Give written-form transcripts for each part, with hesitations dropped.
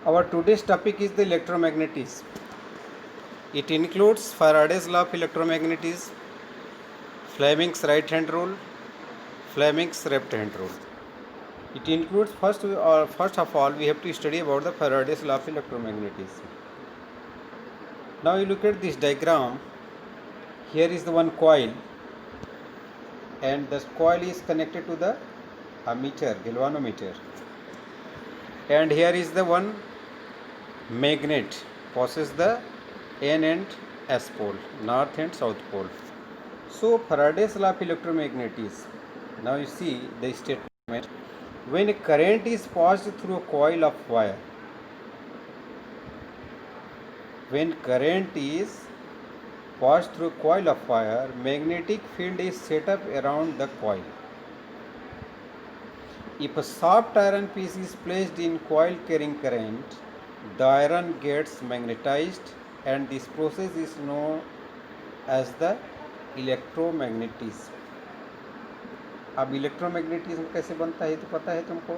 Our today's topic is the electromagnetism. It includes Faraday's law of electromagnetism, Fleming's right hand rule, Fleming's left hand rule. It includes first of all we have to study about the Faraday's law of electromagnetism. Now you look at this diagram. Here is the one coil, and the coil is connected to the ammeter, galvanometer. And here is the one magnet, possesses the N and S pole, north and south pole. So Faraday's law of electromagnetism. Now you see the statement. When a current is passed through a coil of wire, magnetic field is set up around the coil. If a soft iron piece is placed in coil carrying current, the iron gets magnetized, and this process is known as the electromagnetism. अब electromagnetism कैसे बनता है तो पता है तुमको,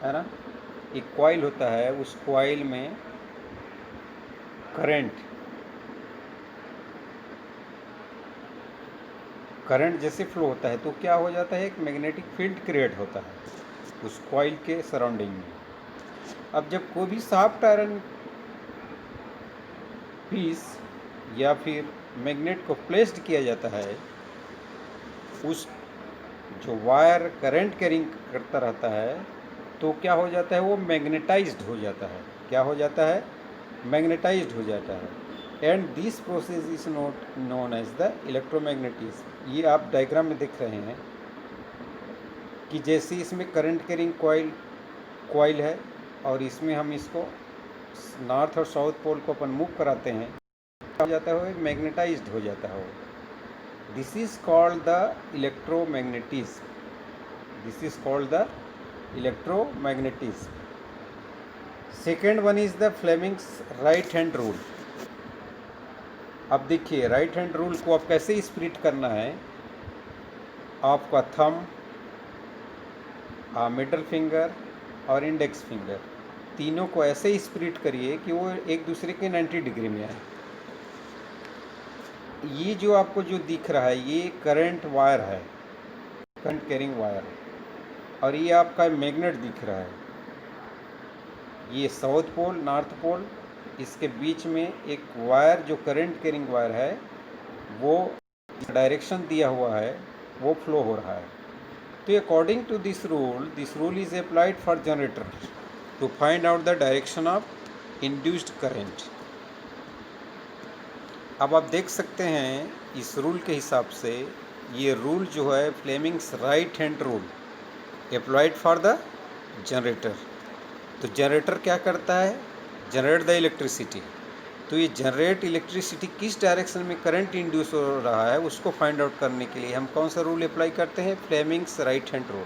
है ना. एक कॉइल होता है, उस कॉइल में करंट जैसे फ्लो होता है तो क्या हो जाता है, एक मैग्नेटिक फील्ड क्रिएट होता है उस कॉइल के सराउंडिंग में. अब जब कोई भी सॉफ्ट आयरन पीस या फिर मैग्नेट को प्लेस्ड किया जाता है, उस जो वायर करंट कैरिंग करता रहता है तो क्या हो जाता है, वो मैग्नेटाइज्ड हो जाता है. क्या हो जाता है, मैग्नेटाइज्ड हो जाता है. And this process is known as the electromagnetism. ये आप डायग्राम में देख रहे हैं कि जैसे इसमें करंट कैरिंग कॉइल है और इसमें हम इसको नॉर्थ और साउथ पोल को अपन मूव कराते हैं, हो जाता है, मैग्नेटाइज्ड हो जाता है. This is called the electromagnetism. Second one is the Fleming's right hand rule. अब देखिए, राइट हैंड रूल को आप कैसे स्प्लिट करना है. आपका थंब, मिडल फिंगर और इंडेक्स फिंगर, तीनों को ऐसे ही स्प्लिट करिए कि वो एक दूसरे के 90 डिग्री में आए. ये जो आपको जो दिख रहा है, ये करंट वायर है, करंट कैरिंग वायर, और ये आपका मैग्नेट दिख रहा है. ये साउथ पोल, नॉर्थ पोल, इसके बीच में एक वायर जो करंट कैरिंग वायर है, वो डायरेक्शन दिया हुआ है, वो फ्लो हो रहा है. तो according to this rule is applied for generator to find out the direction of induced current. अब आप देख सकते हैं इस रूल के हिसाब से, ये रूल जो है Fleming's right hand rule applied for the generator. तो जनरेटर क्या करता है, जनरेट द इलेक्ट्रिसिटी. तो ये जनरेट इलेक्ट्रिसिटी किस डायरेक्शन में करंट इंड्यूस हो रहा है, उसको फाइंड आउट करने के लिए हम कौन सा रूल अप्लाई करते हैं, Fleming's right hand rule.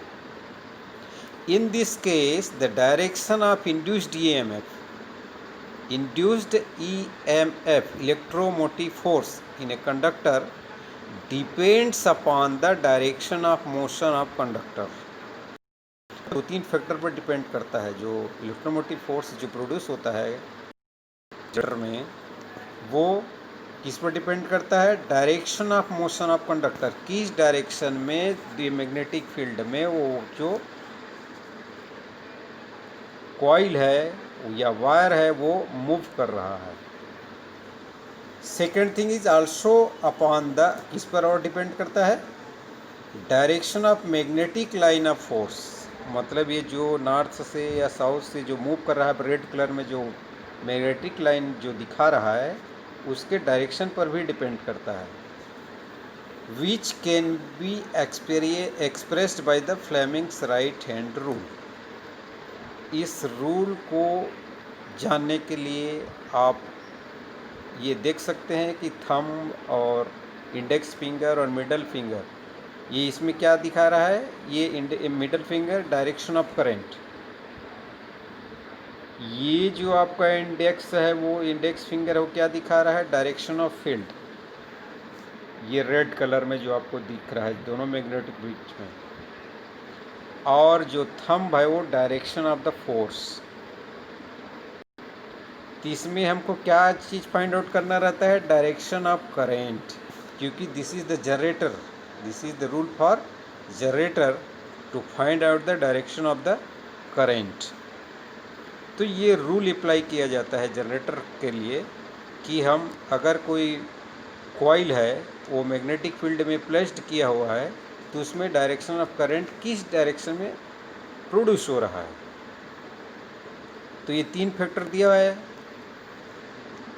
In this case the direction of induced EMF, electromotive force in a conductor, depends upon the direction of motion of conductor. 2-3 factor पर डिपेंड करता है. जो इलेक्ट्रोमोटिव फोर्स जो produce होता है generator में, वो किस पर डिपेंड करता है, direction of motion of conductor. किस डायरेक्शन में मैग्नेटिक फील्ड में वो जो कॉइल है या वायर है वो मूव कर रहा है. Second thing is also upon the, किस पर और डिपेंड करता है, direction of magnetic line of force. मतलब ये जो नॉर्थ से या साउथ से जो मूव कर रहा है, रेड कलर में जो मैग्नेटिक लाइन जो दिखा रहा है, उसके डायरेक्शन पर भी डिपेंड करता है. Which can be expressed by the Fleming's right hand rule. इस रूल को जानने के लिए आप ये देख सकते हैं कि थंब और इंडेक्स फिंगर और मिडल फिंगर, ये इसमें क्या दिखा रहा है, ये middle finger direction of current. ये जो आपका इंडेक्स है, वो इंडेक्स फिंगर है, वो क्या दिखा रहा है, डायरेक्शन ऑफ फील्ड. ये रेड कलर में जो आपको दिख रहा है दोनों मैग्नेटिक बीच में. और जो थंब है वो डायरेक्शन ऑफ द फोर्स. तो इसमें हमको क्या चीज़ फाइंड आउट करना रहता है, डायरेक्शन ऑफ करेंट, क्योंकि this is the generator, this is the rule for generator to find out the direction of the current. तो ये रूल अप्लाई किया जाता है जनरेटर के लिए कि हम अगर कोई कॉइल है वो मैग्नेटिक फील्ड में प्लेस्ड किया हुआ है तो उसमें डायरेक्शन ऑफ करंट किस डायरेक्शन में प्रोड्यूस हो रहा है। तो ये 3 फैक्टर दिया हुआ है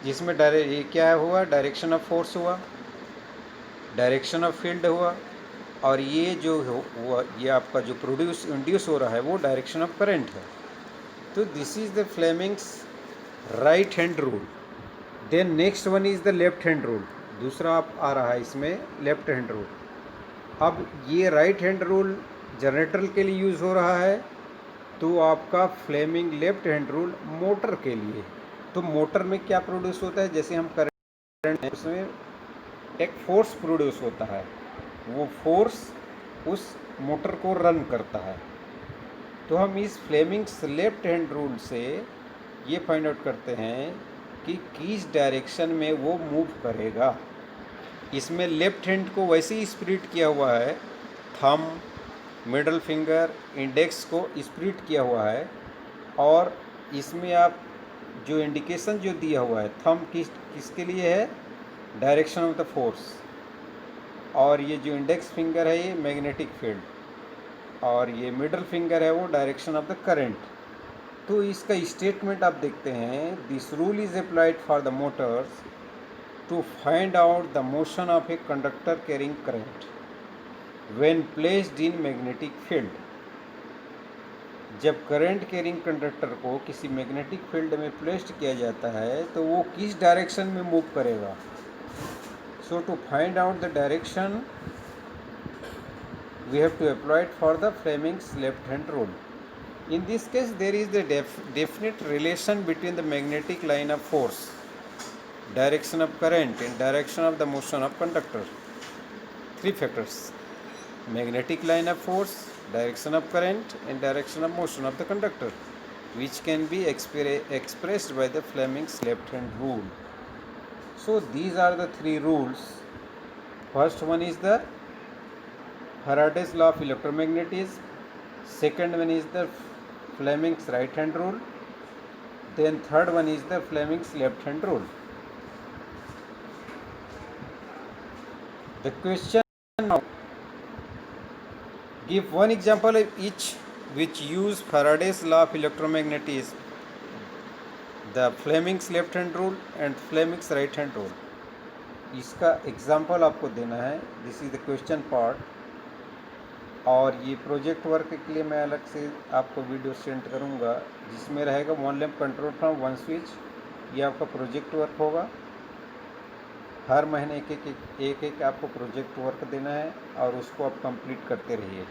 जिसमें ये क्या हुआ, डायरेक्शन ऑफ फोर्स हुआ, डायरेक्शन ऑफ फील्ड हुआ, और ये जो हुआ ये आपका जो इंड्यूस हो रहा है वो डायरेक्शन ऑफ करंट है। तो this is the Fleming's right hand rule. Then next one is the left hand rule, दूसरा आप आ रहा है इसमें लेफ्ट हैंड रूल। अब ये राइट हैंड रूल जनरेटर के लिए यूज़ हो रहा है, तो आपका Fleming left hand rule motor के लिए। तो मोटर में क्या प्रोड्यूस होता है, जैसे हम करंट उसमें एक फोर्स प्रोड्यूस होता है, वो फोर्स उस मोटर को रन करता है। तो हम इस फ्लेमिंग्स लेफ्ट हैंड रूल से ये फाइंड आउट करते हैं कि किस डायरेक्शन में वो मूव करेगा। इसमें लेफ्ट हैंड को वैसे ही स्प्लिट किया हुआ है, थंब, मिडल फिंगर, इंडेक्स को स्प्लिट किया हुआ है, और इसमें आप जो इंडिकेशन जो दिया हुआ है, थंब किसके लिए है, डायरेक्शन ऑफ द फोर्स, और ये जो इंडेक्स फिंगर है ये मैग्नेटिक फील्ड, और ये मिडल फिंगर है वो डायरेक्शन ऑफ द करंट। तो इसका स्टेटमेंट आप देखते हैं, this rule is applied for the motors to find out the motion of a conductor carrying current when placed in magnetic field. जब करंट कैरिंग कंडक्टर को किसी मैग्नेटिक फील्ड में placed किया जाता है तो वो किस डायरेक्शन में मूव करेगा। So to find out the direction we have to apply it for the Fleming's left hand rule. In this case there is the definite relation between the magnetic line of force, direction of current and direction of the motion of conductor. 3 factors: magnetic line of force, direction of current and direction of motion of the conductor, which can be expressed by the Fleming's left hand rule. So these are the 3 rules. First one is the Faraday's law of electromagnetism, second one is the Fleming's right hand rule, then third one is the Fleming's left hand rule. The question now, give one example of each which use Faraday's law of electromagnetism, the Fleming's left hand rule and Fleming's right hand rule. इसका example आपको देना है, this is the question part. और ये project work के लिए मैं अलग से आपको वीडियो सेंड करूँगा जिसमें रहेगा one lamp control from one switch. ये आपका प्रोजेक्ट वर्क होगा, हर महीने एक एक आपको प्रोजेक्ट वर्क देना है और उसको आप कंप्लीट करते रहिए।